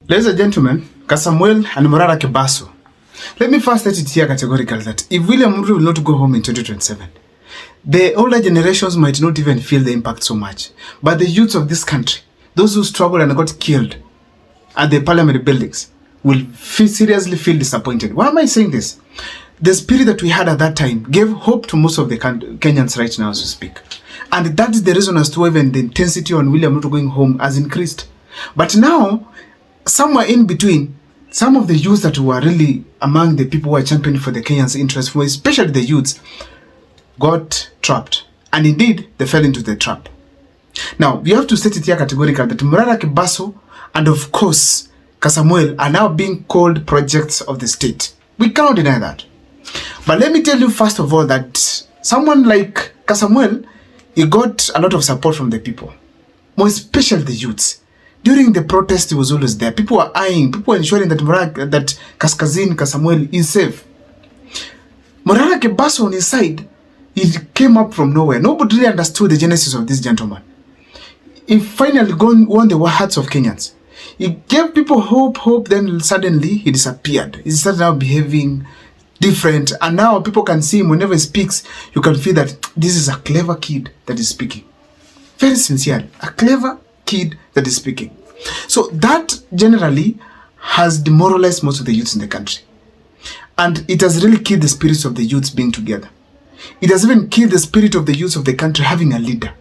Ladies and gentlemen, Kasmuel and Morara Kebaso. Let me first state it here categorically that if William Ruto will not go home in 2027, the older generations might not even feel the impact so much. But the youths of this country, those who struggled and got killed at the parliament buildings, will seriously feel disappointed. Why am I saying this? The spirit that we had at that time gave hope to most of the Kenyans right now as we speak. And that is the reason as to why even the intensity on William Ruto going home has increased. But now, somewhere in between, some of the youths that were really among the people who are championing for the Kenyans' interests, especially the youths, got trapped. And indeed, they fell into the trap. Now, we have to state it here categorically that Morara Kebaso and of course Kasmuel are now being called projects of the state. We cannot deny that. But let me tell you first of all that someone like Kasmuel, he got a lot of support from the people, more especially the youths. During the protest, he was always there. People were eyeing, people were ensuring that Kasmuel is safe. Morara Kebaso on his side, he came up from nowhere. Nobody really understood the genesis of this gentleman. He finally won the hearts of Kenyans. He gave people hope, then suddenly he disappeared. He started now behaving different, and now people can see him whenever he speaks. You can feel that this is a clever kid that is speaking. Very sincere, a clever kid that is speaking. So that generally has demoralized most of the youths in the country. And it has really killed the spirits of the youths being together. It has even killed the spirit of the youths of the country having a leader.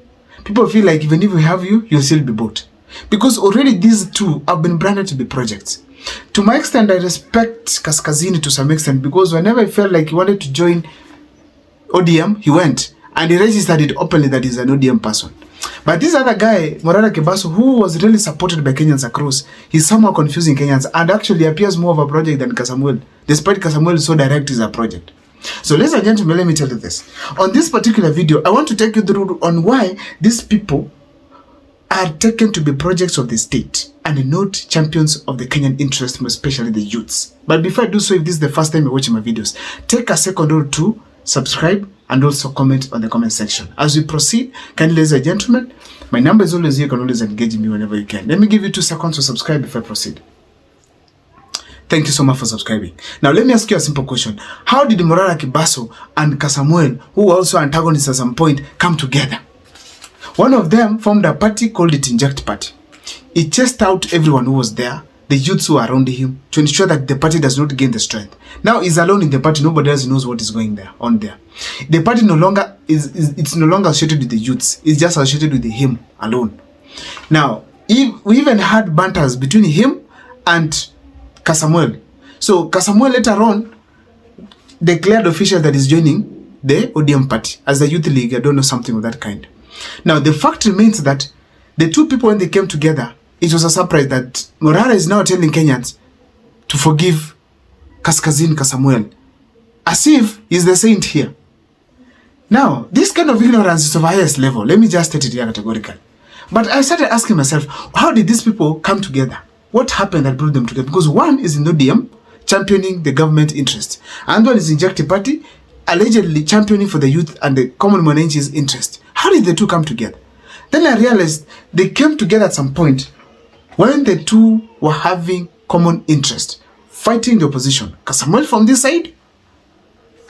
People feel like even if we have you, you'll still be bought. Because already these two have been branded to be projects. To my extent, I respect Kaskazini to some extent, because whenever I felt like he wanted to join ODM, he went. And he registered it openly that he's an ODM person. But this other guy, Morara Kebaso, who was really supported by Kenyans across, he's somehow confusing Kenyans and actually appears more of a project than Kasmuel, despite Kasmuel so direct is a project. So ladies and gentlemen, let me tell you this. On this particular video, I want to take you through on why these people are taken to be projects of the state and not champions of the Kenyan interest, especially the youths. But before I do so, if this is the first time you're watching my videos, take a second or two, subscribe, and also comment on the comment section. As we proceed, kindly ladies and gentlemen, my number is always here. You can always engage me whenever you can. Let me give you 2 seconds to subscribe before I proceed. Thank you so much for subscribing. Now, let me ask you a simple question. How did Morara Kebaso and Kasmuel, who were also antagonists at some point, come together? One of them formed a party called the Inject Party. He chased out everyone who was there, the youths who are around him, to ensure that the party does not gain the strength. Now he's alone in the party. Nobody else knows what is going on there. The party no longer it's no longer associated with the youths. It's just associated with him alone. Now, we even had banters between him and Kasmuel. So Kasmuel later on declared official that is joining the ODM party as the youth league. I don't know, something of that kind. Now the fact remains that the two people, when they came together, it was a surprise that Morara is now telling Kenyans to forgive Kasmuel, as if he's the saint here. Now, this kind of ignorance is of highest level. Let me just state it here categorically. But I started asking myself, how did these people come together? What happened that brought them together? Because one is in ODM, championing the government interest, and one is in Inject Party, allegedly championing for the youth and the common Mwananchi's interest. How did the two come together? Then I realized they came together at some point when the two were having common interest, fighting the opposition. Kasmuel from this side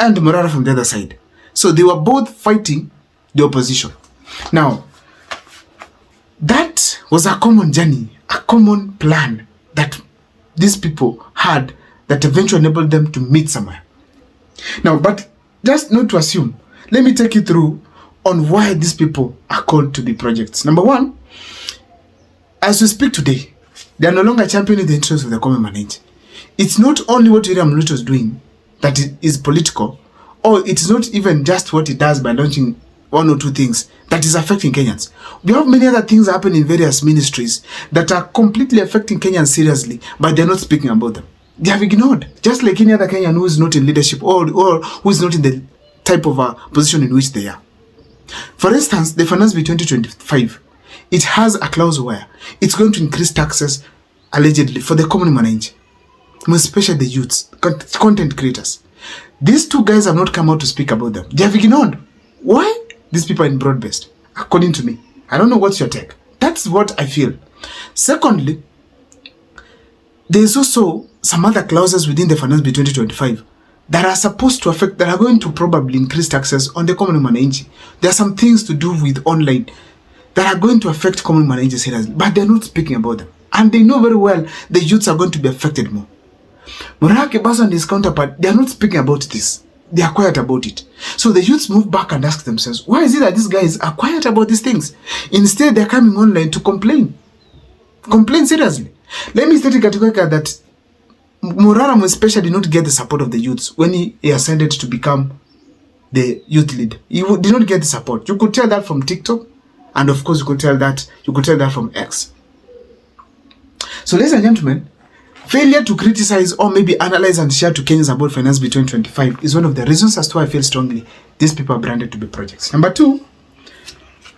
and Morara from the other side. So they were both fighting the opposition. Now, that was a common journey, a common plan that these people had that eventually enabled them to meet somewhere. Now, but just not to assume, let me take you through on why these people are called to be projects. Number one, as we speak today, they are no longer championing the interests of the common man. It's not only what William Ruto is doing that is political, or it's not even just what he does by launching 1 or 2 things that is affecting Kenyans. We have many other things happening in various ministries that are completely affecting Kenyans seriously, but they're not speaking about them. They have ignored, just like any other Kenyan who is not in leadership or who is not in the type of a position in which they are. For instance, the Finance Bill 2025, it has a clause where it's going to increase taxes, allegedly, for the common man, especially the youths, content creators. These two guys have not come out to speak about them. They have ignored. Why? These people are in broad-based, according to me. I don't know what's your take. That's what I feel. Secondly, there's also some other clauses within the Finance Bill 2025 that are supposed to affect, that are going to probably increase taxes on the common mwananchi. There are some things to do with online that are going to affect common mwananchi seriously, but they're not speaking about them. And they know very well the youths are going to be affected more. Morara Kebaso and his counterpart, they are not speaking about this. They are quiet about it. So the youths move back and ask themselves, why is it that these guys are quiet about these things? Instead, they're coming online to complain. Complain seriously. Let me state categorically that Morara especially did not get the support of the youths when he ascended to become the youth leader. He did not get the support. You could tell that from TikTok, and of course you could tell that from X. So, ladies and gentlemen, failure to criticize or maybe analyze and share to Kenyans about Finance Bill 2025 is one of the reasons as to why I feel strongly these people are branded to be projects. Number two,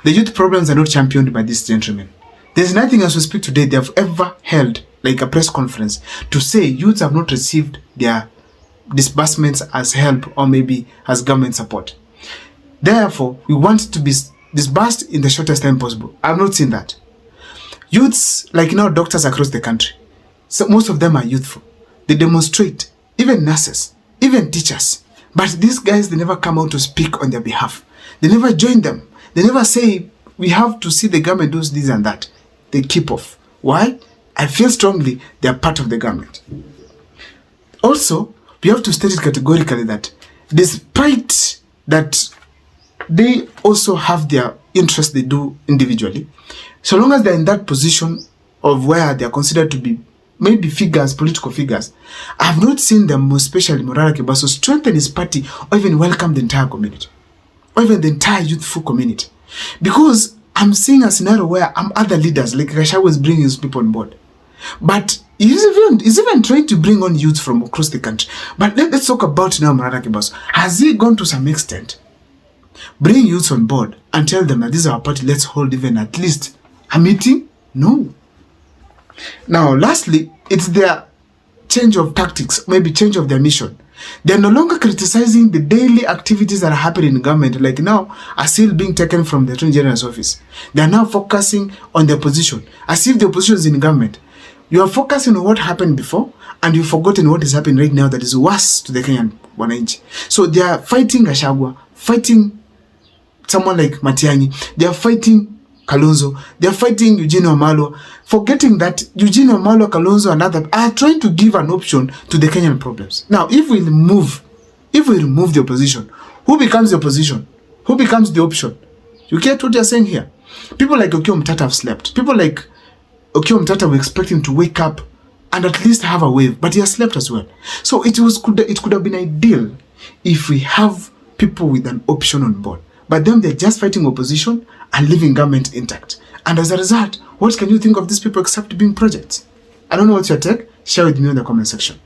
the youth problems are not championed by these gentlemen. There's nothing as we speak today they have ever held like a press conference to say youths have not received their disbursements as help or maybe as government support. Therefore, we want to be disbursed in the shortest time possible. I've not seen that. Youths, like now doctors across the country, so most of them are youthful. They demonstrate, even nurses, even teachers. But these guys, they never come out to speak on their behalf. They never join them. They never say, we have to see the government does this and that. They keep off. Why? I feel strongly they are part of the government. Also, we have to state it categorically that despite that they also have their interests they do individually, so long as they're in that position of where they're considered to be maybe figures, political figures, I've not seen them, especially Morara Kebaso, strengthen his party or even welcome the entire community, or even the entire youthful community. Because I'm seeing a scenario where other leaders, like Gachagua, is bringing his people on board. But he's even trying to bring on youth from across the country. But let's talk about now Morara Kebaso. Has he gone to some extent bring youths on board and tell them that this is our party, let's hold even at least a meeting? No. Now, lastly, it's their change of tactics, maybe change of their mission. They're no longer criticizing the daily activities that are happening in government, like now, are still being taken from the Attorney General's office. They're now focusing on the opposition, as if the opposition is in government. You are focusing on what happened before, and you've forgotten what is happening right now that is worse to the Kenyan wananchi. So they are fighting Gachagua, fighting someone like Matiang'i, they are fighting Kalonzo, they are fighting Eugene Wamalwa, forgetting that Eugene Wamalwa, Kalonzo, and others are trying to give an option to the Kenyan problems. Now, if we remove the opposition, who becomes the opposition? Who becomes the option? You get what you're saying here? People like Okiya Omtata have slept. People like Okiya Omtata, we expect him to wake up and at least have a wave, but he has slept as well. So it could have been ideal if we have people with an option on board. But then they're just fighting opposition and leaving government intact. And as a result, what can you think of these people except being projects? I don't know what's your take. Share with me in the comment section.